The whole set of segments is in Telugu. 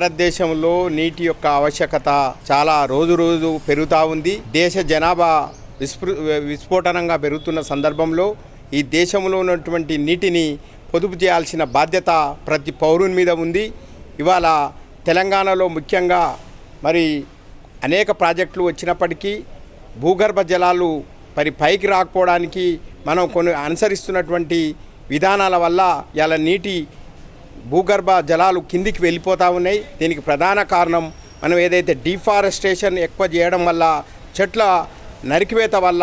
భారతదేశంలో నీటి యొక్క ఆవశ్యకత చాలా రోజు రోజు పెరుగుతూ ఉంది. దేశ జనాభా విస్ఫోటనంగా పెరుగుతున్న సందర్భంలో ఈ దేశంలో ఉన్నటువంటి నీటిని పొదుపు చేయాల్సిన బాధ్యత ప్రతి పౌరుని మీద ఉంది. ఇవాళ తెలంగాణలో ముఖ్యంగా మరి అనేక ప్రాజెక్టులు వచ్చినప్పటికీ భూగర్భ జలాలు పైకి రాకపోవడానికి మనం కొన్ని అనుసరిస్తున్నటువంటి విధానాల వల్ల ఇలా నీటి భూగర్భ జలాలు కిందికి వెళ్ళిపోతూ ఉన్నాయి. దీనికి ప్రధాన కారణం మనం ఏదైతే డిఫారెస్టేషన్ ఎక్కువ చేయడం వల్ల, చెట్ల నరికివేత వల్ల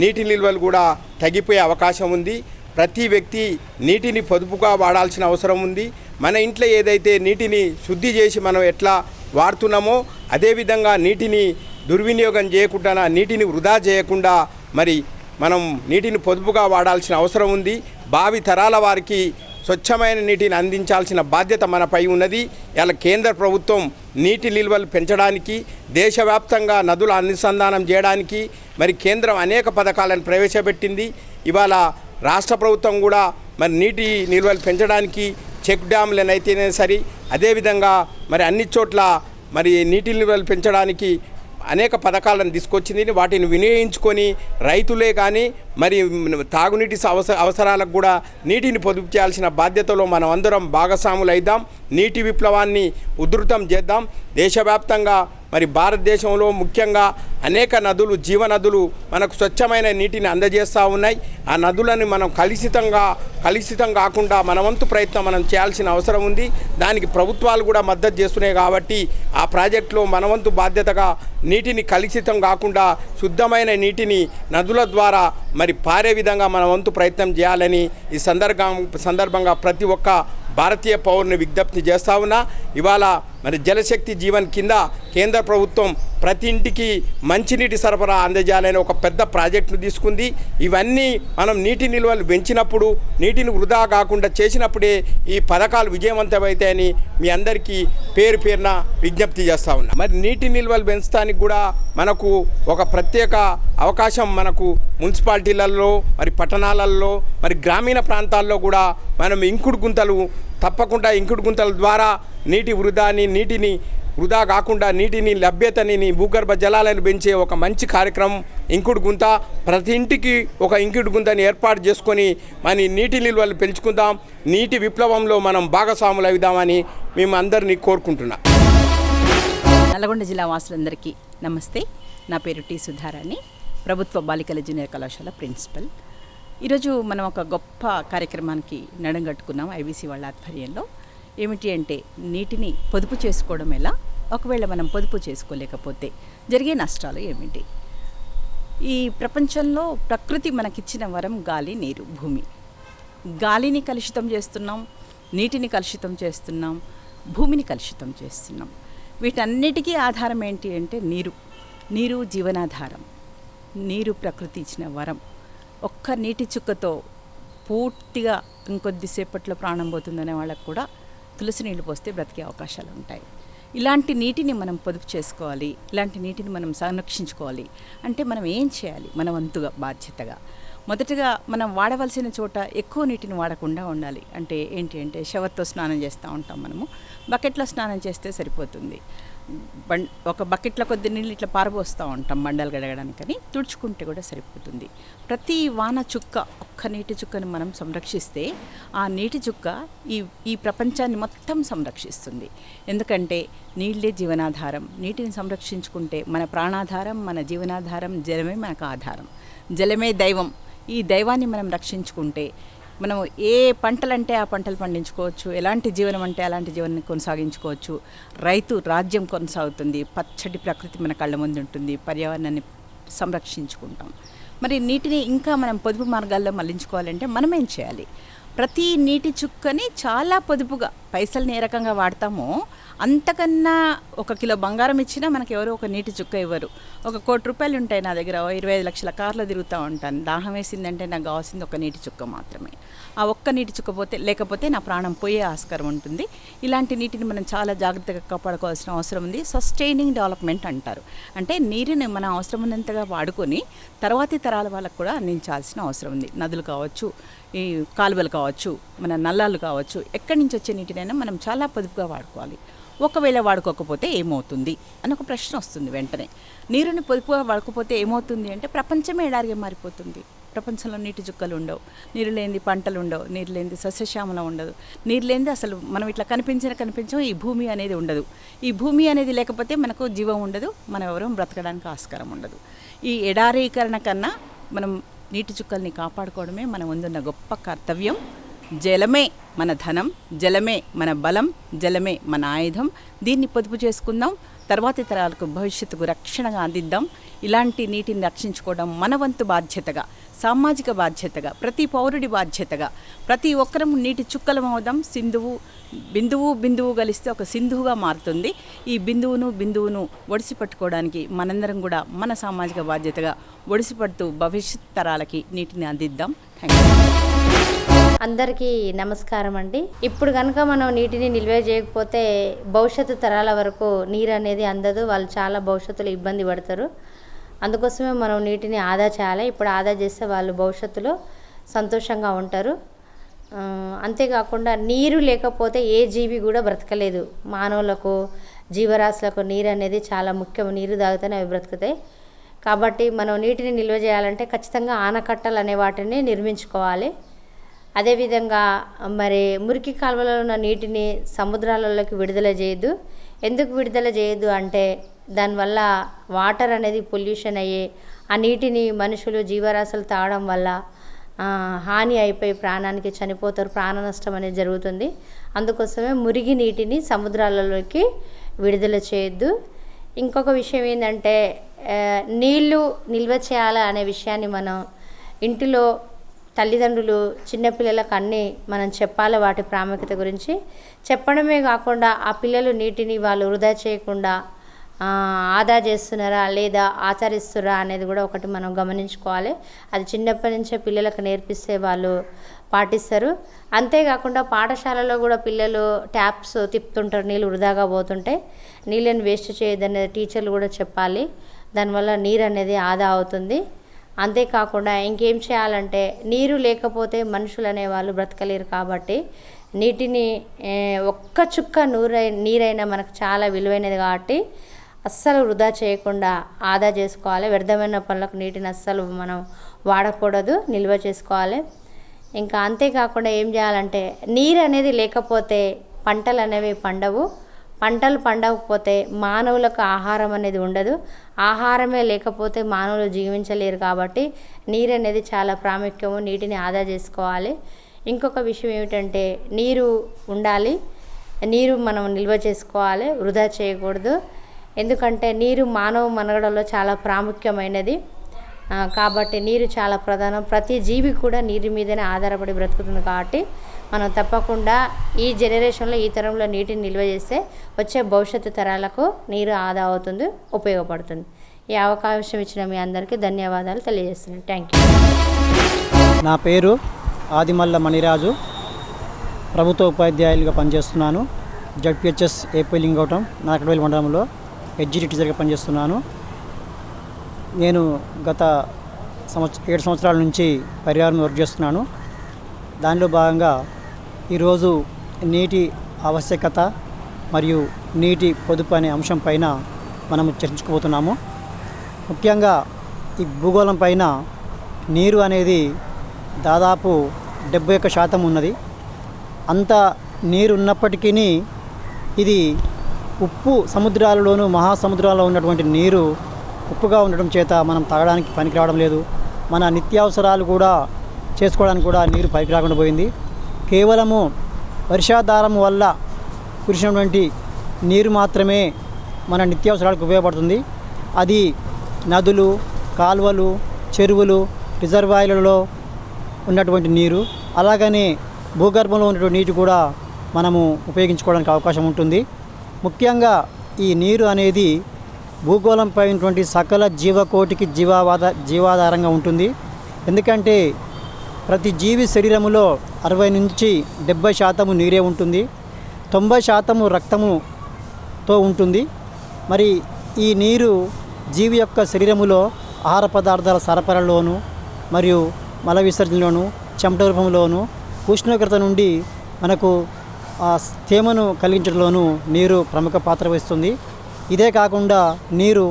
నీటి నిల్వలు కూడా తగ్గిపోయే అవకాశం ఉంది. ప్రతి వ్యక్తి నీటిని పొదుపుగా వాడాల్సిన అవసరం ఉంది. మన ఇంట్లో ఏదైతే నీటిని శుద్ధి చేసి మనం ఎట్లా వాడుతున్నామో అదేవిధంగా నీటిని దుర్వినియోగం చేయకుండా, నీటిని వృధా చేయకుండా మరి మనం నీటిని పొదుపుగా వాడాల్సిన అవసరం ఉంది. భావి తరాల వారికి స్వచ్ఛమైన నీటిని అందించాల్సిన బాధ్యత మనపై ఉన్నది. ఇలా కేంద్ర ప్రభుత్వం నీటి నిల్వలు పెంచడానికి, దేశవ్యాప్తంగా నదుల అనుసంధానం చేయడానికి మరి కేంద్రం అనేక పథకాలను ప్రవేశపెట్టింది. ఇవాళ రాష్ట్ర ప్రభుత్వం కూడా మరి నీటి నిల్వలు పెంచడానికి చెక్ డ్యాములనైతేనే సరి, అదేవిధంగా మరి అన్ని చోట్ల మరి నీటి నిల్వలు పెంచడానికి అనేక పథకాలను తీసుకొచ్చింది. వాటిని వినియోగించుకొని రైతులే కానీ మరి తాగునీటి అవసరాలకు కూడా నీటిని పొదుపు చేయాల్సిన బాధ్యతలో మనం అందరం భాగస్వాములు అయిద్దాం. నీటి విప్లవాన్ని ఉధృతం చేద్దాం. దేశవ్యాప్తంగా మరి భారతదేశంలో ముఖ్యంగా అనేక నదులు, జీవనదులు మనకు స్వచ్ఛమైన నీటిని అందజేస్తూ ఉన్నాయి. ఆ నదులను మనం కలుషితం కాకుండా మన వంతు ప్రయత్నం మనం చేయాల్సిన అవసరం ఉంది. దానికి ప్రభుత్వాలు కూడా మద్దతు చేస్తున్నాయి కాబట్టి ఆ ప్రాజెక్టులో మన వంతు బాధ్యతగా నీటిని కలుషితం కాకుండా శుద్ధమైన నీటిని నదుల ద్వారా మరి పారే విధంగా మన వంతు ప్రయత్నం చేయాలని ఈ సందర్భంగా ప్రతి ఒక్క భారతీయ పౌరుని విజ్ఞప్తి చేస్తా ఉన్నా. ఇవాళ మరి జలశక్తి జీవన్ కింద కేంద్ర ప్రభుత్వం ప్రతి ఇంటికి మంచినీటి సరఫరా అందజేయాలని ఒక పెద్ద ప్రాజెక్టును తీసుకుంది. ఇవన్నీ మనం నీటి నిల్వలు పెంచినప్పుడు, నీటిని వృధా కాకుండా చేసినప్పుడే ఈ పథకాలు విజయవంతమవుతాయని మీ అందరికీ పేరున విజ్ఞప్తి చేస్తూ ఉన్నా. మరి నీటి నిల్వలు పెంచడానికి కూడా మనకు ఒక ప్రత్యేక అవకాశం మనకు మున్సిపాలిటీలలో, మరి పట్టణాలలో, మరి గ్రామీణ ప్రాంతాల్లో కూడా మనం ఇంకుడు గుంతలు తప్పకుండా ఇంకుడు గుంతల ద్వారా నీటిని వృధా కాకుండా నీటిని లభ్యతని, భూగర్భ జలాలను పెంచే ఒక మంచి కార్యక్రమం ఇంకుడు గుంత. ప్రతి ఇంటికి ఒక ఇంకుడు గుంతని ఏర్పాటు చేసుకొని మన నీటి నిల్వలు పెంచుకుందాం. నీటి విప్లవంలో మనం భాగస్వాములు అవుదామని మేము అందరినీ కోరుకుంటున్నాం. నల్గొండ జిల్లా వాసులందరికీ నమస్తే. నా పేరు టి సుధారాణి, ప్రభుత్వ బాలికల జూనియర్ కళాశాల ప్రిన్సిపల్. ఈరోజు మనం ఒక గొప్ప కార్యక్రమానికి నడుంగట్టుకున్నాం ఐబీసీ వాళ్ళ ఆధ్వర్యంలో. ఏమిటి అంటే నీటిని పొదుపు చేసుకోవడం ఎలా, ఒకవేళ మనం పొదుపు చేసుకోలేకపోతే జరిగే నష్టాలు ఏమిటి. ఈ ప్రపంచంలో ప్రకృతి మనకిచ్చిన వరం గాలి, నీరు, భూమి. గాలిని కలుషితం చేస్తున్నాం, నీటిని కలుషితం చేస్తున్నాం, భూమిని కలుషితం చేస్తున్నాం. వీటన్నిటికీ ఆధారం ఏంటి అంటే నీరు జీవనాధారం. నీరు ప్రకృతి ఇచ్చిన వరం. ఒక్క నీటి చుక్కతో పూర్తిగా ఇంకొద్దిసేపట్లో ప్రాణం పోతుందనే వాళ్ళకు కూడా తులసి నీళ్ళు పోస్తే బ్రతికే అవకాశాలు ఉంటాయి. ఇలాంటి నీటిని మనం పొదుపు చేసుకోవాలి, ఇలాంటి నీటిని మనం సంరక్షించుకోవాలి అంటే మనం ఏం చేయాలి? మన వంతుగా బాధ్యతగా మొదటగా మనం వాడవలసిన చోట ఎక్కువ నీటిని వాడకుండా ఉండాలి. అంటే ఏంటి అంటే షవర్తో స్నానం చేస్తూ ఉంటాం మనము, బకెట్లో స్నానం చేస్తే సరిపోతుంది. ఒక బకెట్లో కొద్ది నీళ్ళు ఇట్లా పారబోస్తూ ఉంటాం బండలు గడగడానికని, తుడుచుకుంటే కూడా సరిపోతుంది. ప్రతి వాన చుక్క, ఒక్క నీటి చుక్కను మనం సంరక్షిస్తే ఆ నీటి చుక్క ఈ ప్రపంచాన్ని మొత్తం సంరక్షిస్తుంది. ఎందుకంటే నీళ్ళే జీవనాధారం. నీటిని సంరక్షించుకుంటే మన ప్రాణాధారం, మన జీవనాధారం జలమే మనకు ఆధారం. జలమే దైవం. ఈ దైవాన్ని మనం రక్షించుకుంటే మనం ఏ పంటలంటే ఆ పంటలు పండించుకోవచ్చు, ఎలాంటి జీవనం అంటే అలాంటి జీవనాన్ని కొనసాగించుకోవచ్చు. రైతు రాజ్యం కొనసాగుతుంది, పచ్చటి ప్రకృతి మన కళ్ళ ముందు ఉంటుంది, పర్యావరణాన్ని సంరక్షించుకుంటాం. మరి నీటిని ఇంకా మనం పొదుపు మార్గాల్లో మళ్లించుకోవాలంటే మనం ఏం చేయాలి? ప్రతి నీటి చుక్కని చాలా పొదుపుగా, పైసల్ని ఏ రకంగా వాడతామో అంతకన్నా 1 కిలో బంగారం ఇచ్చినా మనకు ఎవరో ఒక నీటి చుక్క ఇవ్వరు. 1 కోటి రూపాయలు ఉంటాయి నా దగ్గర, 25 లక్షల కార్లో తిరుగుతూ ఉంటాను. దాహం వేసిందంటే నాకు కావాల్సింది ఒక నీటి చుక్క మాత్రమే. ఆ ఒక్క నీటి చుక్క లేకపోతే నా ప్రాణం పోయే ఆస్కారం ఉంటుంది. ఇలాంటి నీటిని మనం చాలా జాగ్రత్తగా కాపాడుకోవాల్సిన అవసరం ఉంది. సస్టైనింగ్ డెవలప్మెంట్ అంటారు. అంటే నీరుని మన అవసరం ఉన్నంతగా వాడుకొని తర్వాతి తరాల వాళ్ళకు కూడా అందించాల్సిన అవసరం ఉంది. నదులు కావచ్చు, ఈ కాలువలు కావచ్చు, మన నల్లాలు కావచ్చు, ఎక్కడి నుంచి వచ్చే నీటినైనా మనం చాలా పొదుపుగా వాడుకోవాలి. ఒకవేళ వాడుకోకపోతే ఏమవుతుంది అని ఒక ప్రశ్న వస్తుంది వెంటనే. నీరుని పొదుపుగా వాడుకోకపోతే ఏమవుతుంది అంటే ప్రపంచమే ఎడారిగా మారిపోతుంది. ప్రపంచంలో నీటి చుక్కలు ఉండవు, నీరు లేనిది పంటలు ఉండవు, నీరు లేనిది సస్యశ్యామలం ఉండదు, నీరు లేనిది అసలు మనం ఇట్లా కనిపించం ఈ భూమి అనేది ఉండదు. ఈ భూమి అనేది లేకపోతే మనకు జీవం ఉండదు, మనం ఎవరూ బ్రతకడానికి ఆస్కారం ఉండదు. ఈ ఎడారీకరణ కన్నా మనం నీటి చుక్కల్ని కాపాడుకోవడమే మన ముందున్న గొప్ప కర్తవ్యం. జలమే మన ధనం, జలమే మన బలం, జలమే మన ఆయుధం. దీన్ని పొదుపు చేసుకుందాం, తర్వాతి తరాలకు భవిష్యత్తుకు రక్షణగా అందిద్దాం. ఇలాంటి నీటిని రక్షించుకోవడం మన వంతు బాధ్యతగా, సామాజిక బాధ్యతగా, ప్రతి పౌరుడి బాధ్యతగా ప్రతి ఒక్కరం నీటి చుక్కలం అవుదాం. బిందువు కలిస్తే ఒక సింధువుగా మారుతుంది. ఈ బిందువును ఒడిసి పట్టుకోవడానికి మనందరం కూడా మన సామాజిక బాధ్యతగా ఒడిసిపడుతూ భవిష్యత్ తరాలకి నీటిని అందిద్దాం. Thank you. అందరికీ నమస్కారం అండి. ఇప్పుడు కనుక మనం నీటిని నిల్వ చేయకపోతే భవిష్యత్తు తరాల వరకు నీరు అనేది అందదు, వాళ్ళు చాలా భవిష్యత్తులో ఇబ్బంది పడతారు. అందుకోసమే మనం నీటిని ఆదా చేయాలి. ఇప్పుడు ఆదా చేస్తే వాళ్ళు భవిష్యత్తులో సంతోషంగా ఉంటారు. అంతేకాకుండా నీరు లేకపోతే ఏ జీవి కూడా బ్రతకలేదు. మానవులకు, జీవరాశులకు నీరు అనేది చాలా ముఖ్యం. నీరు తాగితేనే అవి బ్రతుకుతాయి. కాబట్టి మనం నీటిని నిల్వ చేయాలంటే ఖచ్చితంగా ఆనకట్టలు అనే వాటిని నిర్మించుకోవాలి. అదేవిధంగా మరి మురికి కాలువలో ఉన్న నీటిని సముద్రాలలోకి విడుదల చేయొద్దు. ఎందుకు విడుదల చేయొద్దు అంటే దానివల్ల వాటర్ అనేది పొల్యూషన్ అయ్యి ఆ నీటిని మనుషులు, జీవరాశులు తాగడం వల్ల హాని అయిపోయి ప్రాణానికి చనిపోతారు, ప్రాణ నష్టం అనేది జరుగుతుంది. అందుకోసమే మురిగి నీటిని సముద్రాలలోకి విడుదల చేయొద్దు. ఇంకొక విషయం ఏంటంటే నీళ్లు నిల్వ చేయాలి అనే విషయాన్ని మనం ఇంటిలో తల్లిదండ్రులు చిన్నపిల్లలకు అన్నీ మనం చెప్పాలి. వాటి ప్రాముఖ్యత గురించి చెప్పడమే కాకుండా ఆ పిల్లలు నీటిని వాళ్ళు వృధా చేయకుండా ఆదా చేస్తున్నారా లేదా ఆచరిస్తున్నారా అనేది కూడా ఒకటి మనం గమనించుకోవాలి. అది చిన్నప్పటి నుంచే పిల్లలకు నేర్పిస్తే వాళ్ళు పాటిస్తారు. అంతేకాకుండా పాఠశాలలో కూడా పిల్లలు ట్యాప్స్ తిప్పుతుంటారు, నీళ్ళు వృధాగా పోతుంటే నీళ్ళని వేస్ట్ చేయొద్దనేది టీచర్లు కూడా చెప్పాలి. దానివల్ల నీరు అనేది ఆదా అవుతుంది. అంతేకాకుండా ఇంకేం చేయాలంటే నీరు లేకపోతే మనుషులు అనేవాళ్ళు బ్రతకలేరు. కాబట్టి నీటిని ఒక్క చుక్క నీరైనా మనకు చాలా విలువైనది కాబట్టి అస్సలు వృధా చేయకుండా ఆదా చేసుకోవాలి. వ్యర్థమైన పనులకు నీటిని అస్సలు మనం వాడకూడదు, నిల్వ చేసుకోవాలి. ఇంకా అంతేకాకుండా ఏం చేయాలంటే నీరు అనేది లేకపోతే పంటలు అనేవి పండవు. పంటలు పండకపోతే మానవులకు ఆహారం అనేది ఉండదు. ఆహారమే లేకపోతే మానవులు జీవించలేరు. కాబట్టి నీరు అనేది చాలా ప్రాముఖ్యము. నీటిని ఆదా చేసుకోవాలి. ఇంకొక విషయం ఏమిటంటే నీరు ఉండాలి, నీరు మనం నిల్వ చేసుకోవాలి, వృధా చేయకూడదు. ఎందుకంటే నీరు మానవ మనుగడలో చాలా ప్రాముఖ్యమైనది. కాబట్టి నీరు చాలా ప్రధానం. ప్రతి జీవి కూడా నీరు మీదనే ఆధారపడి బ్రతుకుతుంది. కాబట్టి మనం తప్పకుండా ఈ జనరేషన్లో, ఈ తరంలో నీటిని నిల్వ చేస్తే వచ్చే భవిష్యత్తు తరాలకు నీరు ఆదా అవుతుంది, ఉపయోగపడుతుంది. ఈ అవకాశం ఇచ్చిన మీ అందరికీ ధన్యవాదాలు తెలియజేస్తున్నాను. Thank you. నా పేరు ఆదిమల్ల మణిరాజు, ప్రభుత్వ ఉపాధ్యాయులుగా పనిచేస్తున్నాను. జడ్పిహెచ్ఎస్ ఏపీ లింగవటం నాకడవేలి మండలంలో హెచ్జిటి టీచర్గా పనిచేస్తున్నాను. నేను గత 7 సంవత్సరాల నుంచి పర్యావరణం వర్క్ చేస్తున్నాను. దానిలో భాగంగా ఈరోజు నీటి ఆవశ్యకత మరియు నీటి పొదుపు అనే అంశం పైన మనము చర్చించుకోబోతున్నాము. ముఖ్యంగా ఈ భూగోళం పైన నీరు అనేది దాదాపు 71% ఉన్నది. అంత నీరు ఉన్నప్పటికీ ఇది ఉప్పు సముద్రాలలోనూ మహాసముద్రాల్లో ఉన్నటువంటి నీరు ఉప్పుగా ఉండడం చేత మనం తాగడానికి పనికి రావడం లేదు. మన నిత్యావసరాలు కూడా చేసుకోవడానికి కూడా నీరు పనికి రాకుండా పోయింది. కేవలము వర్షాధారం వల్ల కురిసినటువంటి నీరు మాత్రమే మన నిత్యావసరాలకు ఉపయోగపడుతుంది. అది నదులు, కాలువలు, చెరువులు, రిజర్వాయర్లలో ఉన్నటువంటి నీరు, అలాగనే భూగర్భంలో ఉన్నటువంటి నీటి కూడా మనము ఉపయోగించుకోవడానికి అవకాశం ఉంటుంది. ముఖ్యంగా ఈ నీరు అనేది భూగోళంపై ఉన్నటువంటి సకల జీవకోటికి జీవాధారంగా ఉంటుంది. ఎందుకంటే ప్రతి జీవి శరీరములో 60 నుంచి 70% నీరే ఉంటుంది, 90% రక్తముతో ఉంటుంది. మరి ఈ నీరు జీవి యొక్క శరీరములో ఆహార పదార్థాల సరఫరాలోను మరియు మల విసర్జనలోను చెమట రూపంలోను ఉష్ణోగ్రత నుండి మనకు తేమను కలిగించడంలోనూ నీరు ప్రముఖ పాత్ర వహిస్తుంది. ఇదే కాకుండా నీరు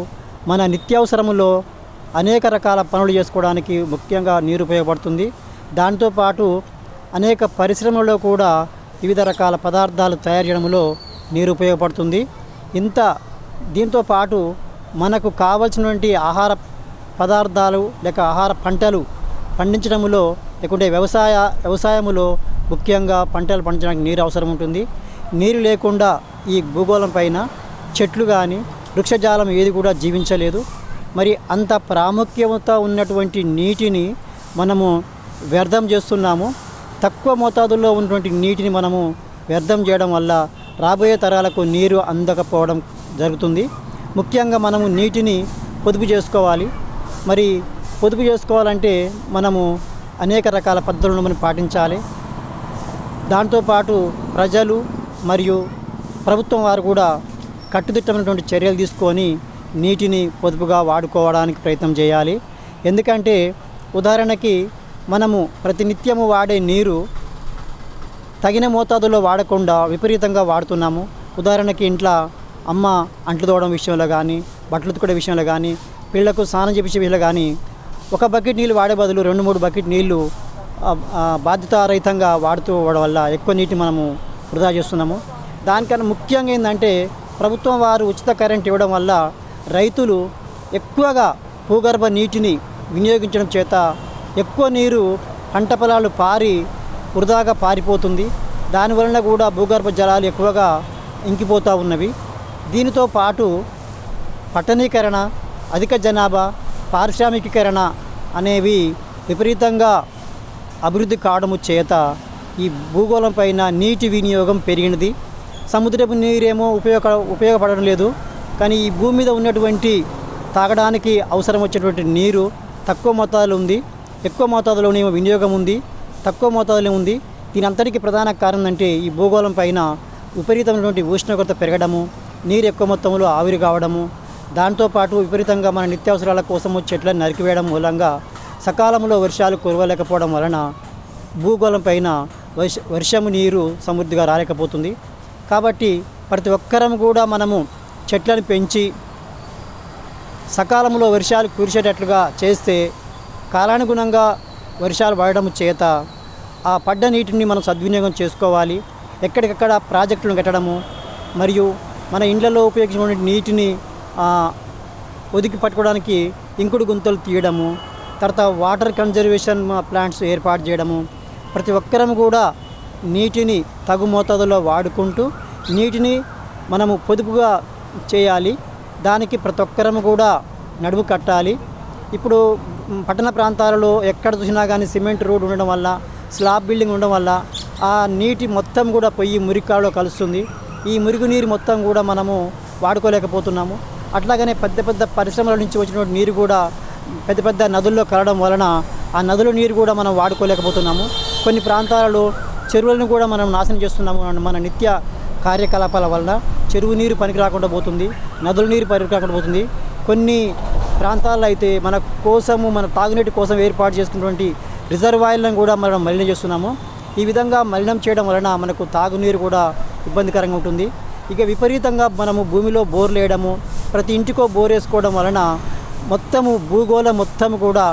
మన నిత్యావసరములో అనేక రకాల పనులు చేసుకోవడానికి ముఖ్యంగా నీరు ఉపయోగపడుతుంది. దాంతోపాటు అనేక పరిశ్రమల్లో కూడా వివిధ రకాల పదార్థాలు తయారు చేయడంలో నీరు ఉపయోగపడుతుంది. దీంతో పాటు మనకు కావలసినటువంటి ఆహార పదార్థాలు లేక ఆహార పంటలు పండించడంలో లేకుంటే వ్యవసాయములో ముఖ్యంగా పంటలు పండించడానికి నీరు అవసరం ఉంటుంది. నీరు లేకుండా ఈ భూగోళం పైన చెట్లు కానీ వృక్షజాలం ఏది కూడా జీవించలేదు. మరి అంత ప్రాముఖ్యత ఉన్నటువంటి నీటిని మనము వ్యర్థం చేస్తున్నాము. తక్కువ మోతాదుల్లో ఉన్నటువంటి నీటిని మనము వ్యర్థం చేయడం వల్ల రాబోయే తరాలకు నీరు అందకపోవడం జరుగుతుంది. ముఖ్యంగా మనము నీటిని పొదుపు చేసుకోవాలి. మరి పొదుపు చేసుకోవాలంటే మనము అనేక రకాల పద్ధతులను మనం పాటించాలి. దాంతోపాటు ప్రజలు మరియు ప్రభుత్వం వారు కూడా కట్టుదిట్టమైనటువంటి చర్యలు తీసుకొని నీటిని పొదుపుగా వాడుకోవడానికి ప్రయత్నం చేయాలి. ఎందుకంటే ఉదాహరణకి మనము ప్రతినిత్యము వాడే నీరు తగిన మోతాదులో వాడకుండా విపరీతంగా వాడుతున్నాము. ఉదాహరణకి ఇంట్లో అమ్మ అంట్లు తోవడం విషయంలో కానీ, బట్టలు ఉతుకునే విషయంలో కానీ, పిల్లలకు స్నానం చేపించే విషయంలో కానీ ఒక బకెట్ నీళ్ళు వాడే బదులు 2-3 బకెట్ నీళ్లు బాధ్యతారహితంగా వాడుతూ వల్ల ఎక్కువ నీటిని మనము వృధా చేస్తున్నాము. దానికన్నా ముఖ్యంగా ఏంటంటే ప్రభుత్వం వారు ఉచిత కరెంట్ ఇవ్వడం వల్ల రైతులు ఎక్కువగా భూగర్భ నీటిని వినియోగించడం చేత ఎక్కువ నీరు పంట పొలాలు వృధాగా పారిపోతుంది. దానివలన కూడా భూగర్భ జలాలు ఎక్కువగా ఇంకిపోతూ ఉన్నవి. దీనితో పాటు పట్టణీకరణ, అధిక జనాభా, పారిశ్రామికీకరణ అనేవి విపరీతంగా అభివృద్ధి కావడము చేత ఈ భూగోళం పైన నీటి వినియోగం పెరిగినది. సముద్రపు నీరేమో ఉపయోగపడడం లేదు. కానీ ఈ భూమి మీద ఉన్నటువంటి తాగడానికి అవసరం వచ్చేటువంటి నీరు తక్కువ మోతాదులో ఉంది. ఎక్కువ మోతాదులోనేమో వినియోగం ఉంది, తక్కువ మోతాదులో ఉంది. దీని అంతటికీ ప్రధాన కారణం అంటే ఈ భూగోళం పైన విపరీతమైనటువంటి ఉష్ణోగ్రత పెరగడము, నీరు ఎక్కువ మొత్తంలో ఆవిరి కావడము, దాంతోపాటు విపరీతంగా మన నిత్యావసరాల కోసము చెట్లను నరికివేయడం మూలంగా సకాలంలో వర్షాలు కురవలేకపోవడం వలన భూగోళం పైన వర్షము నీరు సమృద్ధిగా రాలేకపోతుంది. కాబట్టి ప్రతి ఒక్కరం కూడా మనము చెట్లను పెంచి సకాలంలో వర్షాలు కురిసేటట్లుగా చేస్తే కాలానుగుణంగా వర్షాలు పడడం చేత ఆ పడ్డ నీటిని మనం సద్వినియోగం చేసుకోవాలి. ఎక్కడికక్కడ ప్రాజెక్టులను కట్టడము మరియు మన ఇండ్లలో ఉపయోగించిన నీటిని ఒదికి పట్టుకోవడానికి ఇంకుడు గుంతలు తీయడము, తర్వాత వాటర్ కన్జర్వేషన్ ప్లాంట్స్ ఏర్పాటు చేయడము, ప్రతి ఒక్కరం కూడా నీటిని తగు మోతాదులో వాడుకుంటూ నీటిని మనము పొదుపుగా చేయాలి. దానికి ప్రతి ఒక్కరము కూడా నడుము కట్టాలి. ఇప్పుడు పట్టణ ప్రాంతాలలో ఎక్కడ చూసినా కానీ సిమెంట్ రోడ్ ఉండడం వల్ల, స్లాబ్ బిల్డింగ్ ఉండడం వల్ల ఆ నీటి మొత్తం కూడా పొయ్యి మురికాలో కలుస్తుంది. ఈ మురుగు నీరు మొత్తం కూడా మనము వాడుకోలేకపోతున్నాము. అట్లాగనే పెద్ద పెద్ద పరిశ్రమల నుంచి వచ్చినటువంటి నీరు కూడా పెద్ద పెద్ద నదుల్లో కలవడం వలన ఆ నదుల నీరు కూడా మనం వాడుకోలేకపోతున్నాము. కొన్ని ప్రాంతాలలో చెరువులను కూడా మనం నాశనం చేస్తున్నాము. మన నిత్య కార్యకలాపాల వలన చెరువు నీరు పనికి రాకుండా పోతుంది, నదుల నీరు పనికి రాకుండా పోతుంది. కొన్ని ప్రాంతాల్లో అయితే మన తాగునీటి కోసం ఏర్పాటు చేసుకున్నటువంటి రిజర్వాయర్లను కూడా మనం మలినం చేస్తున్నాము. ఈ విధంగా మలినం చేయడం వలన మనకు తాగునీరు కూడా ఇబ్బందికరంగా ఉంటుంది. ఇక విపరీతంగా మనము భూమిలో బోర్లు వేయడము, ప్రతి ఇంటికో బోర్ వేసుకోవడం వలన మొత్తము భూగోళం మొత్తం కూడా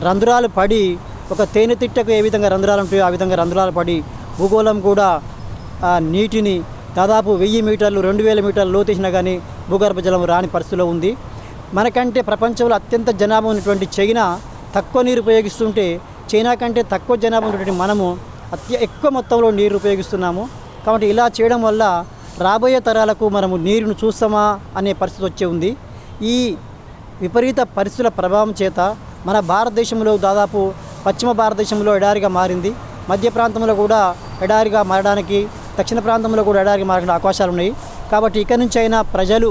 రంధ్రాలు పడి, ఒక తేనెతిట్టకు ఏ విధంగా రంధ్రాలు ఉంటాయో ఆ విధంగా రంధ్రాలు పడి భూగోళం కూడా నీటిని దాదాపు 1000 మీటర్లు 2000 మీటర్లు లోతేసినా కానీ భూగర్భ జలం రాని పరిస్థితిలో ఉంది. మనకంటే ప్రపంచంలో అత్యంత జనాభా ఉన్నటువంటి చైనా తక్కువ నీరు ఉపయోగిస్తుంటే, చైనా కంటే తక్కువ జనాభా ఉన్నటువంటి మనము ఎక్కువ మొత్తంలో నీరు ఉపయోగిస్తున్నాము. కాబట్టి ఇలా చేయడం వల్ల రాబోయే తరాలకు మనము నీరును చూస్తామా అనే పరిస్థితి వచ్చే ఉంది. ఈ విపరీత పరిస్థితుల ప్రభావం చేత మన భారతదేశంలో దాదాపు పశ్చిమ భారతదేశంలో ఎడారిగా మారింది. మధ్య ప్రాంతంలో కూడా ఎడారిగా మారడానికి, దక్షిణ ప్రాంతంలో కూడా ఎడారిగా మారడానికి అవకాశాలు ఉన్నాయి. కాబట్టి ఇక నుంచి అయినా ప్రజలు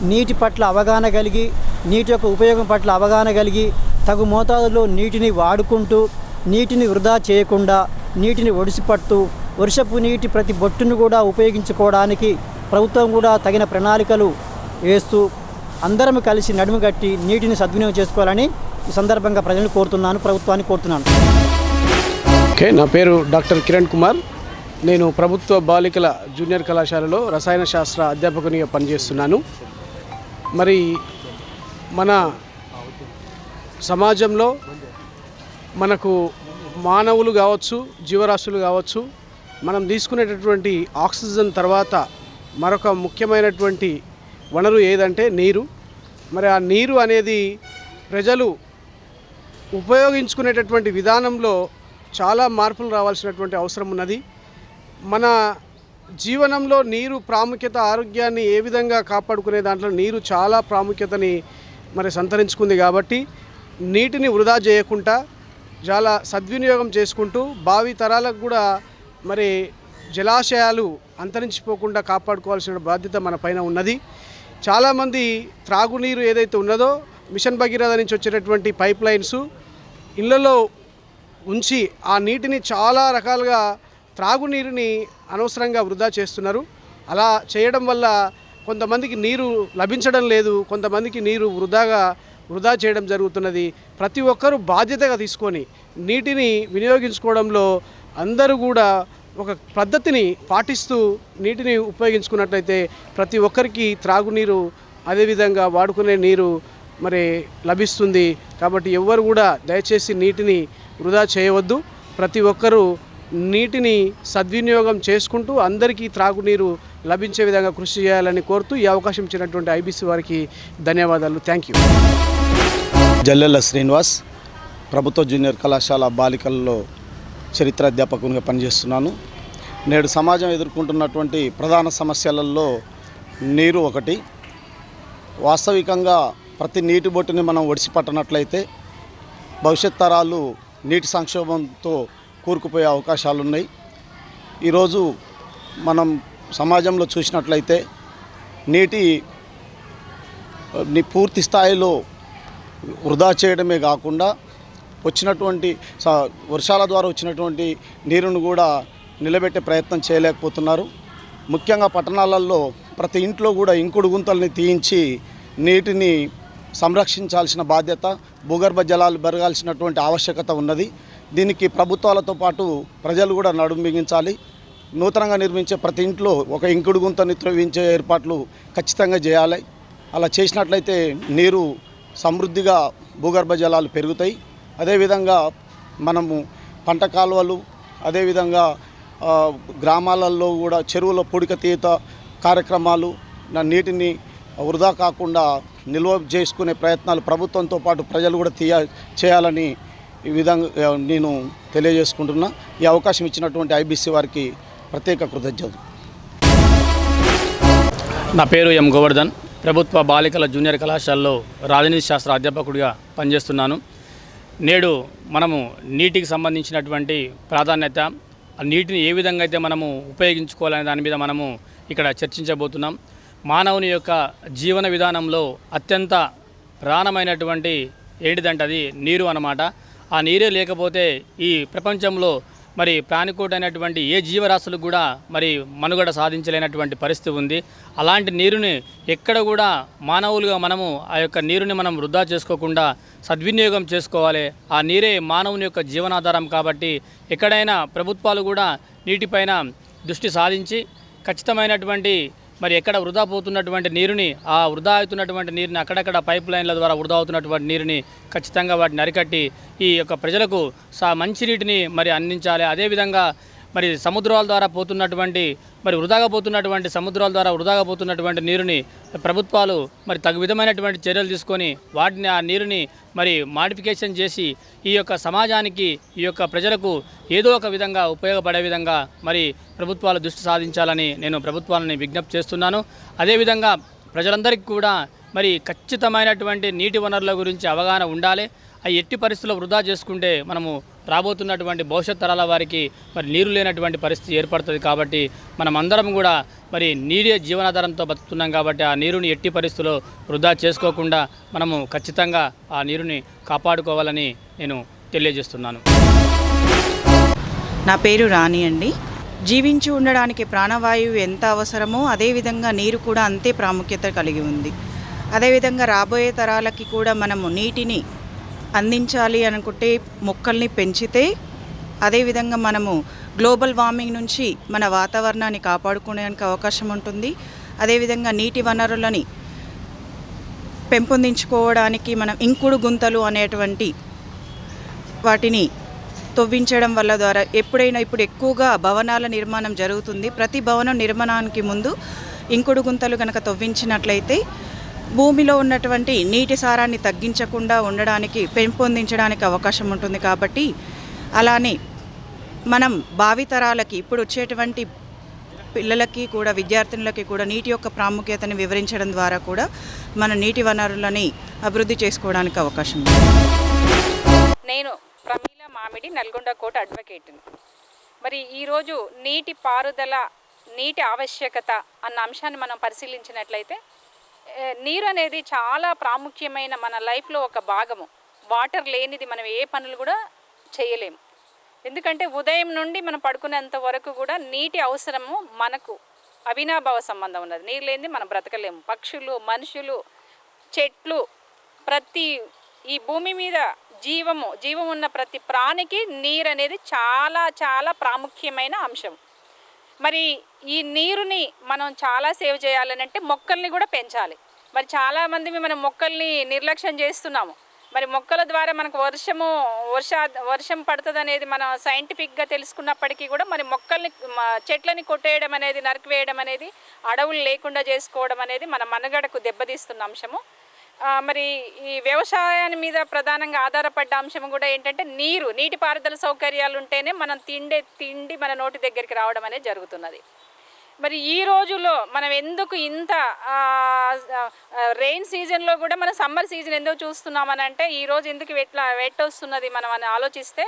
నీటి పట్ల అవగాహన కలిగి, నీటి యొక్క ఉపయోగం పట్ల అవగాహన కలిగి తగు మోతాదులో నీటిని వాడుకుంటూ, నీటిని వృధా చేయకుండా నీటిని ఒడిసిపడుతూ, వర్షపు నీటి ప్రతి బొట్టును కూడా ఉపయోగించుకోవడానికి ప్రభుత్వం కూడా తగిన ప్రణాళికలు వేస్తూ అందరం కలిసి నడుము కట్టి నీటిని సద్వినియోగం చేసుకోవాలని ఈ సందర్భంగా ప్రజలను కోరుతున్నాను, ప్రభుత్వాన్ని కోరుతున్నాను. ఓకే, నా పేరు డాక్టర్ కిరణ్ కుమార్. నేను ప్రభుత్వ బాలికల జూనియర్ కళాశాలలో రసాయన శాస్త్ర అధ్యాపకునిగా పనిచేస్తున్నాను. మరి మన సమాజంలో మనకు మానవులు కావచ్చు, జీవరాశులు కావచ్చు, మనం తీసుకునేటటువంటి ఆక్సిజన్ తర్వాత మరొక ముఖ్యమైనటువంటి వనరు ఏదంటే నీరు. మరి ఆ నీరు అనేది ప్రజలు ఉపయోగించుకునేటటువంటి విధానంలో చాలా మార్పులు రావాల్సినటువంటి అవసరం ఉన్నది. మన జీవనంలో నీరు ప్రాముఖ్యత, ఆరోగ్యాన్ని ఏ విధంగా కాపాడుకునే దాంట్లో నీరు చాలా ప్రాముఖ్యతని మరి సంతరించుకుంది. కాబట్టి నీటిని వృధా చేయకుండా చాలా సద్వినియోగం చేసుకుంటూ భావి తరాలకు కూడా మరి జలాశయాలు అంతరించిపోకుండా కాపాడుకోవాల్సిన బాధ్యత మన పైన ఉన్నది. చాలామంది త్రాగునీరు ఏదైతే ఉన్నదో మిషన్ భగీరథ నుంచి వచ్చేటటువంటి పైప్ లైన్స్ ఇళ్లలో ఉంచి ఆ నీటిని చాలా రకాలుగా త్రాగునీరుని అనవసరంగా వృధా చేస్తున్నారు. అలా చేయడం వల్ల కొంతమందికి నీరు లభించడం లేదు, కొంతమందికి నీరు వృధా చేయడం జరుగుతున్నది. ప్రతి ఒక్కరూ బాధ్యతగా తీసుకొని నీటిని వినియోగించుకోవడంలో అందరూ కూడా ఒక పద్ధతిని పాటిస్తూ నీటిని ఉపయోగించుకున్నట్లయితే ప్రతి ఒక్కరికి త్రాగునీరు, అదేవిధంగా వాడుకునే నీరు మరి లభిస్తుంది. కాబట్టి ఎవ్వరు కూడా దయచేసి నీటిని వృధా చేయవద్దు. ప్రతి ఒక్కరూ నీటిని సద్వినియోగం చేసుకుంటూ అందరికీ త్రాగునీరు లభించే విధంగా కృషి చేయాలని కోరుతూ ఈ అవకాశం ఇచ్చినటువంటి ఐబీసీ వారికి ధన్యవాదాలు. Thank you. జల్లెల శ్రీనివాస్, ప్రభుత్వ జూనియర్ కళాశాల బాలికల్లో చరిత్ర అధ్యాపకునిగా పనిచేస్తున్నాను. నేడు సమాజం ఎదుర్కొంటున్నటువంటి ప్రధాన సమస్యలలో నీరు ఒకటి. వాస్తవికంగా ప్రతి నీటి బొట్టుని మనం ఒడిసిపట్టనట్లయితే భవిష్యత్ తరాలు నీటి సంక్షోభంతో కూరుకుపోయే అవకాశాలు ఉన్నాయి. ఈరోజు మనం సమాజంలో చూసినట్లయితే నీటిని పూర్తి స్థాయిలో వృధా చేయడమే కాకుండా వచ్చినటువంటి వర్షాల ద్వారా వచ్చినటువంటి నీరును కూడా నిలబెట్టే ప్రయత్నం చేయలేకపోతున్నారు. ముఖ్యంగా పట్టణాలలో ప్రతి ఇంట్లో కూడా ఇంకుడు గుంతల్ని తీయించి నీటిని సంరక్షించాల్సిన బాధ్యత, భూగర్భ జలాలు పెరగాల్సినటువంటి ఆవశ్యకత ఉన్నది. దీనికి ప్రభుత్వాలతో పాటు ప్రజలు కూడా నడుం బిగించాలి. నూతనంగా నిర్మించే ప్రతి ఇంట్లో ఒక ఇంకుడు గుంతని త్రవ్వించే ఏర్పాట్లు ఖచ్చితంగా చేయాలి. అలా చేసినట్లయితే నీరు సమృద్ధిగా భూగర్భ జలాలు పెరుగుతాయి. అదేవిధంగా మనము పంట కాలువలు, అదేవిధంగా గ్రామాలలో కూడా చెరువుల పూడిక తీత కార్యక్రమాలు నీటిని వృధా కాకుండా నిల్వ చేసుకునే ప్రయత్నాలు ప్రభుత్వంతో పాటు ప్రజలు కూడా చేయాలని ఈ విధంగా నేను తెలియజేసుకుంటున్నా. ఈ అవకాశం ఇచ్చినటువంటి ఐబీసీ వారికి ప్రత్యేక కృతజ్ఞతలు. నా పేరు ఎం గోవర్ధన్, ప్రభుత్వ బాలికల జూనియర్ కళాశాలలో రాజనీతి శాస్త్ర అధ్యాపకుడిగా పనిచేస్తున్నాను. నేడు మనము నీటికి సంబంధించినటువంటి ప్రాధాన్యత, ఆ నీటిని ఏ విధంగా అయితే మనము ఉపయోగించుకోవాలనే దాని మీద మనము ఇక్కడ చర్చించబోతున్నాం. మానవుని యొక్క జీవన విధానంలో అత్యంత ప్రాణమైనటువంటి ఏంటిదంటే అది నీరు అన్నమాట. ఆ నీరే లేకపోతే ఈ ప్రపంచంలో మరి ప్రాణికోటి అయినటువంటి ఏ జీవరాశులు కూడా మరి మనుగడ సాధించలేనటువంటి పరిస్థితి ఉంది. అలాంటి నీరుని ఎక్కడ కూడా మానవులుగా మనము ఆ యొక్క నీరుని మనం వృధా చేసుకోకుండా సద్వినియోగం చేసుకోవాలి. ఆ నీరే మానవుని యొక్క జీవనాధారం. కాబట్టి ఎక్కడైనా ప్రభుత్వాలు కూడా నీటిపైన దృష్టి సాధించి ఖచ్చితమైనటువంటి మరి ఎక్కడ వృధా పోతున్నటువంటి నీరుని, ఆ వృధా అవుతున్నటువంటి నీరుని, అక్కడక్కడ పైప్ లైన్ల ద్వారా వృధా అవుతున్నటువంటి నీరుని ఖచ్చితంగా వాటిని అరికట్టి ఈ యొక్క ప్రజలకు మంచి నీటిని మరి అందించాలి. అదేవిధంగా మరి సముద్రాల ద్వారా పోతున్నటువంటి సముద్రాల ద్వారా వృధాగా పోతున్నటువంటి నీరుని ప్రభుత్వాలు మరి తగు విధమైనటువంటి చర్యలు తీసుకొని వాటిని ఆ నీరుని మరి మాడిఫికేషన్ చేసి ఈ యొక్క సమాజానికి, ఈ యొక్క ప్రజలకు ఏదో ఒక విధంగా ఉపయోగపడే విధంగా మరి ప్రభుత్వాలు దృష్టి సాధించాలని నేను ప్రభుత్వాలని విజ్ఞప్తి చేస్తున్నాను. అదేవిధంగా ప్రజలందరికీ కూడా మరి ఖచ్చితమైనటువంటి నీటి వనరుల గురించి అవగాహన ఉండాలి. అవి ఎట్టి పరిస్థితుల్లో వృధా చేసుకుంటే మనము రాబోతున్నటువంటి భవిష్యత్ తరాల వారికి మరి నీరు లేనటువంటి పరిస్థితి ఏర్పడుతుంది. కాబట్టి మనం అందరం కూడా మరి నీరే జీవనాధారంతో బతుకుతున్నాం. కాబట్టి ఆ నీరుని ఎట్టి పరిస్థితుల్లో వృధా చేసుకోకుండా మనము ఖచ్చితంగా ఆ నీరుని కాపాడుకోవాలని నేను తెలియజేస్తున్నాను. నా పేరు రాణి అండి. జీవించి ఉండడానికి ప్రాణవాయువు ఎంత అవసరమో అదేవిధంగా నీరు కూడా అంతే ప్రాముఖ్యత కలిగి ఉంది. అదేవిధంగా రాబోయే తరాలకి కూడా మనము నీటిని అందించాలి అనుకుంటే మొక్కల్ని పెంచితే, అదేవిధంగా మనము గ్లోబల్ వార్మింగ్ నుంచి మన వాతావరణాన్ని కాపాడుకోవడానికి అవకాశం ఉంటుంది. అదేవిధంగా నీటి వనరులని పెంపొందించుకోవడానికి మనం ఇంకుడు గుంతలు అనేటువంటి వాటిని తవ్వించడం వల్ల ద్వారా ఇప్పుడు ఎక్కువగా భవనాల నిర్మాణం జరుగుతుంది. ప్రతి భవనం నిర్మాణానికి ముందు ఇంకుడు గుంతలు కనుక తవ్వించినట్లయితే భూమిలో ఉన్నటువంటి నీటి సారాన్ని తగ్గించకుండా ఉండడానికి పెంపొందించడానికి అవకాశం ఉంటుంది. కాబట్టి అలానే మనం భావితరాలకి ఇప్పుడు వచ్చేటువంటి పిల్లలకి కూడా విద్యార్థినులకి కూడా నీటి యొక్క ప్రాముఖ్యతను వివరించడం ద్వారా కూడా మన నీటి వనరులని అభివృద్ధి చేసుకోవడానికి అవకాశం ఉంది. నేను ప్రమీల మామిడి నల్గొండ కోట అడ్వకేట్ని. మరి ఈరోజు నీటి పారుదల, నీటి ఆవశ్యకత అన్న అంశాన్ని మనం పరిశీలించినట్లయితే నీరు అనేది చాలా ప్రాముఖ్యమైన మన లైఫ్లో ఒక భాగము. వాటర్ లేనిది మనం ఏ పనులు కూడా చేయలేము. ఎందుకంటే ఉదయం నుండి మనం పడుకునేంత వరకు కూడా నీటి అవసరము మనకు అవినాభావ సంబంధం ఉన్నది. నీరు లేనిది మనం బ్రతకలేము. పక్షులు, మనుషులు, చెట్లు, ప్రతి ఈ భూమి మీద జీవం ఉన్న ప్రతి ప్రాణికి నీరు అనేది చాలా చాలా ప్రాముఖ్యమైన అంశం. మరి ఈ నీరుని మనం చాలా సేవ్ చేయాలని అంటే మొక్కల్ని కూడా పెంచాలి. మరి చాలామంది మనం మొక్కల్ని నిర్లక్ష్యం చేస్తున్నాము. మరి మొక్కల ద్వారా మనకు వర్షం పడుతుంది అనేది మనం సైంటిఫిక్గా తెలుసుకున్నప్పటికీ కూడా మరి చెట్లని కొట్టేయడం అనేది, నరికివేయడం అనేది, అడవులు లేకుండా చేసుకోవడం అనేది మన మనుగడకు దెబ్బతీస్తున్న అంశము. మరి ఈ వ్యవసాయాన్ని మీద ప్రధానంగా ఆధారపడ్డ అంశం కూడా ఏంటంటే నీటిపారుదల సౌకర్యాలు ఉంటేనే మనం తిండి మన నోటి దగ్గరికి రావడం అనేది జరుగుతున్నది. మరి ఈ రోజుల్లో మనం ఎందుకు ఇంత రెయిన్ సీజన్లో కూడా మనం సమ్మర్ సీజన్ ఎందుకు చూస్తున్నామని అంటే ఈరోజు ఎందుకు వెట్ వస్తున్నది మనం అని ఆలోచిస్తే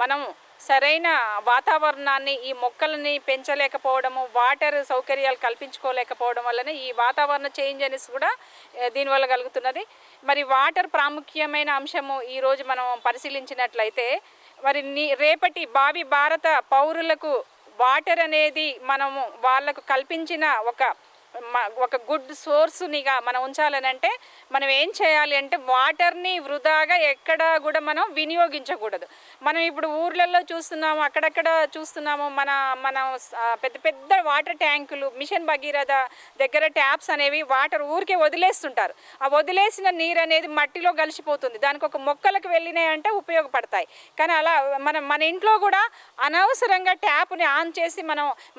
మనం సరైన వాతావరణాన్ని, ఈ మొక్కలని పెంచలేకపోవడము, వాటర్ సౌకర్యాలు కల్పించుకోలేకపోవడం వల్లనే ఈ వాతావరణ చేంజ్ అనేసి కూడా దీనివల్ల కలుగుతున్నది. మరి వాటర్ ప్రాముఖ్యమైన అంశము ఈరోజు మనం పరిశీలించినట్లయితే మరి రేపటి భావి భారత పౌరులకు వాటర్ అనేది మనము వాళ్ళకు కల్పించిన ఒక గుడ్ సోర్స్నిగా మనం ఉంచాలని అంటే మనం ఏం చేయాలి అంటే వాటర్ని వృధాగా ఎక్కడా కూడా మనం వినియోగించకూడదు. మనం ఇప్పుడు ఊర్లలో చూస్తున్నాము, అక్కడక్కడ చూస్తున్నాము, మన పెద్ద పెద్ద వాటర్ ట్యాంకులు, మిషన్ భగీరథ దగ్గర ట్యాప్స్ అనేవి వాటర్ ఊరికే వదిలేస్తుంటారు. ఆ వదిలేసిన నీరు అనేది మట్టిలో కలిసిపోతుంది. దానికి ఒక మొక్కలకు వెళ్ళినాయి అంటే ఉపయోగపడతాయి. కానీ అలా మన ఇంట్లో కూడా అనవసరంగా ట్యాప్ని ఆన్ చేసి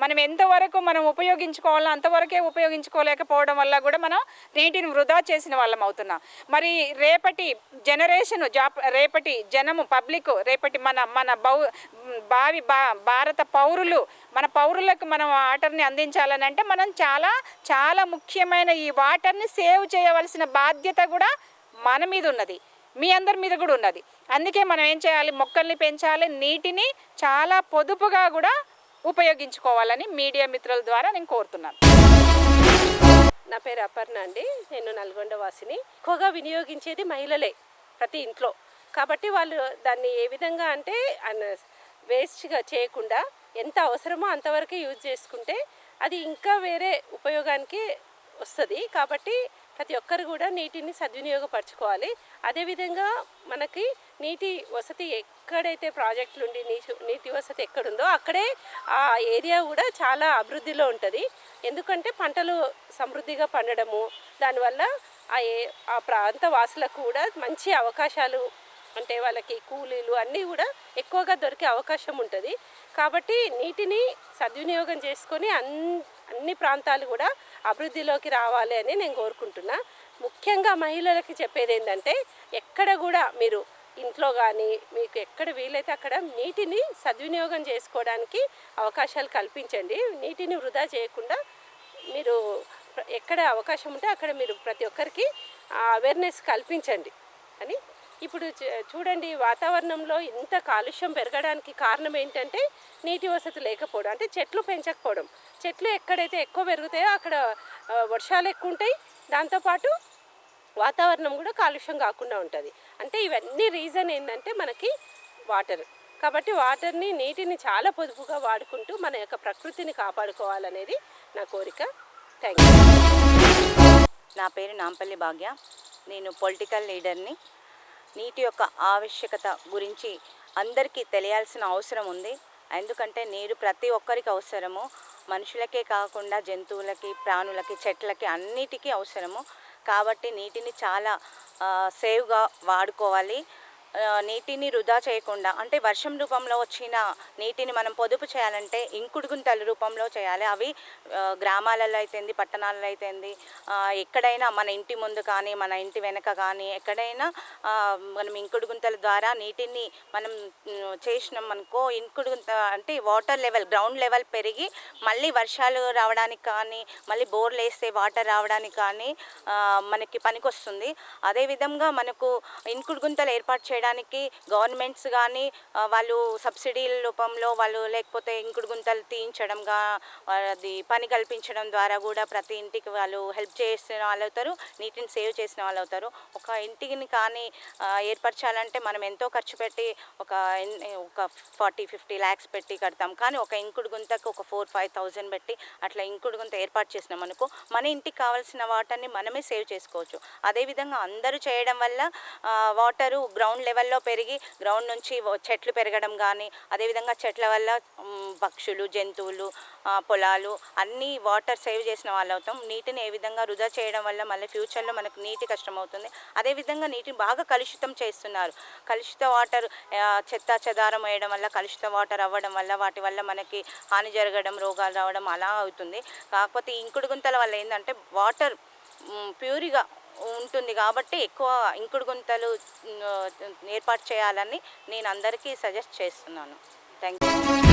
మనం ఎంతవరకు మనం ఉపయోగించుకోవాలో అంతవరకే ఉపయోగించుకోలేకపోవడం వల్ల కూడా మనం నీటిని వృధా చేసిన వాళ్ళం అవుతున్నాం. మరి రేపటి జనరేషన్, రేపటి జనము, పబ్లిక్, రేపటి మన భావి భారత పౌరులకు మనం వాటర్ని అందించాలని అంటే మనం చాలా చాలా ముఖ్యమైన ఈ వాటర్ని సేవ్ చేయవలసిన బాధ్యత కూడా మన మీద ఉన్నది, మీ అందరి మీద కూడా ఉన్నది. అందుకే మనం ఏం చేయాలి, మొక్కల్ని పెంచాలి, నీటిని చాలా పొదుపుగా కూడా ఉపయోగించుకోవాలని మీడియా మిత్రుల ద్వారా నేను కోరుతున్నాను. నా పేరు అపర్ణ అండి. నేను నల్గొండ వాసిని. ఎక్కువగా వినియోగించేది మహిళలే ప్రతి ఇంట్లో. కాబట్టి వాళ్ళు దాన్ని ఏ విధంగా అంటే వేస్ట్గా చేయకుండా ఎంత అవసరమో అంతవరకే యూజ్ చేసుకుంటే అది ఇంకా వేరే ఉపయోగానికి వస్తుంది. కాబట్టి ప్రతి ఒక్కరు కూడా నీటిని సద్వినియోగపరచుకోవాలి. అదేవిధంగా మనకి నీటి వసతి ఎక్కడైతే ప్రాజెక్టులు ఉండి నీటి వసతి ఎక్కడుందో అక్కడే ఆ ఏరియా కూడా చాలా అభివృద్ధిలో ఉంటుంది. ఎందుకంటే పంటలు సమృద్ధిగా పండడము, దానివల్ల ఆ ప్రాంత వాసులకు కూడా మంచి అవకాశాలు, అంటే వాళ్ళకి కూలీలు అన్నీ కూడా ఎక్కువగా దొరికే అవకాశం ఉంటుంది. కాబట్టి నీటిని సద్వినియోగం చేసుకొని అన్ని ప్రాంతాలు కూడా అభివృద్ధిలోకి రావాలి అని నేను కోరుకుంటున్నా. ముఖ్యంగా మహిళలకి చెప్పేది ఏంటంటే ఎక్కడ కూడా మీరు ఇంట్లో కానీ మీకు ఎక్కడ వీలైతే అక్కడ నీటిని సద్వినియోగం చేసుకోవడానికి అవకాశాలు కల్పించండి. నీటిని వృధా చేయకుండా మీరు ఎక్కడ అవకాశం ఉంటే అక్కడ మీరు ప్రతి ఒక్కరికి అవేర్నెస్ కల్పించండి అని. ఇప్పుడు చూడండి, వాతావరణంలో ఇంత కాలుష్యం పెరగడానికి కారణం ఏంటంటే నీటి వసతి లేకపోవడం, అంటే చెట్లు పెంచకపోవడం. చెట్లు ఎక్కడైతే ఎక్కువ పెరుగుతాయో అక్కడ వర్షాలు ఎక్కువ ఉంటాయి, దాంతోపాటు వాతావరణం కూడా కాలుష్యం కాకుండా ఉంటుంది. అంటే ఇవన్నీ రీజన్ ఏంటంటే మనకి వాటర్. కాబట్టి నీటిని చాలా పొదుపుగా వాడుకుంటూ మన యొక్క ప్రకృతిని కాపాడుకోవాలనేది నా కోరిక. Thank you. నా పేరు నాంపల్లి భాగ్య. నేను పొలిటికల్ లీడర్ని. నీటి యొక్క ఆవశ్యకత గురించి అందరికీ తెలియాల్సిన అవసరం ఉంది. ఎందుకంటే నీరు ప్రతి ఒక్కరికి అవసరము, మనుషులకే కాకుండా జంతువులకి, ప్రాణులకి, చెట్లకి అన్నిటికీ అవసరము. కాబట్టి నీటిని చాలా సేవ్గా వాడుకోవాలి. నీటిని వృధా చేయకుండా, అంటే వర్షం రూపంలో వచ్చిన నీటిని మనం పొదుపు చేయాలంటే ఇంకుడు గుంతల రూపంలో చేయాలి. అవి గ్రామాలలో అయితేంది, పట్టణాలలో అయితేంది, ఎక్కడైనా మన ఇంటి ముందు కానీ మన ఇంటి వెనక కానీ ఎక్కడైనా మనం ఇంకుడు గుంతల ద్వారా నీటిని మనం చేసినాం అనుకో, ఇంకుడు గుంత అంటే వాటర్ లెవెల్, గ్రౌండ్ లెవెల్ పెరిగి మళ్ళీ వర్షాలు రావడానికి కానీ, మళ్ళీ బోర్లు వేస్తే వాటర్ రావడానికి కానీ మనకి పనికొస్తుంది. అదేవిధంగా మనకు ఇంకుడు గుంతలు ఏర్పాటు చేయడానికి గవర్నమెంట్స్ కానీ వాళ్ళు సబ్సిడీల రూపంలో వాళ్ళు, లేకపోతే ఇంకుడు గుంతలు తీయించడంగా అది పని కల్పించడం ద్వారా కూడా ప్రతి ఇంటికి వాళ్ళు హెల్ప్ చేసిన వాళ్ళు అవుతారు, నీటిని సేవ్ చేసిన వాళ్ళు అవుతారు. ఒక ఇంటిని కానీ ఏర్పరచాలంటే మనం ఎంతో ఖర్చు పెట్టి ఒక 40-50 lakhs పెట్టి కడతాం. కానీ ఒక ఇంకుడు గుంతకు ఒక 4-5,000 పెట్టి అట్లా ఇంకుడు గుంత ఏర్పాటు చేసినాం అనుకో, మన ఇంటికి కావాల్సిన వాటర్ని మనమే సేవ్ చేసుకోవచ్చు. అదేవిధంగా అందరూ చేయడం వల్ల వాటరు గ్రౌండ్ లెవెల్లో పెరిగి గ్రౌండ్ నుంచి చెట్లు పెరగడం కానీ, అదేవిధంగా చెట్ల వల్ల పక్షులు, జంతువులు, పొలాలు అన్నీ వాటర్ సేవ్ చేసిన వాళ్ళు అవుతాం. నీటిని ఏ విధంగా వృధా చేయడం వల్ల మళ్ళీ ఫ్యూచర్లో మనకు నీటి కష్టం అవుతుంది. అదేవిధంగా నీటిని బాగా కలుషితం చేస్తున్నారు. కలుషిత వాటర్ చెత్త చెదారం వేయడం వల్ల, కలుషిత వాటర్ అవ్వడం వల్ల వాటి వల్ల మనకి హాని జరగడం, రోగాలు రావడం అలా అవుతుంది. కాకపోతే ఇంకుడు గుంతల వల్ల ఏంటంటే వాటర్ ప్యూర్గా ఉంటుంది కాబట్టి ఎక్కువ ఇంకుడు గుంతలు ఏర్పాటు చేయాలని నేను అందరికీ సజెస్ట్ చేస్తున్నాను. Thank you.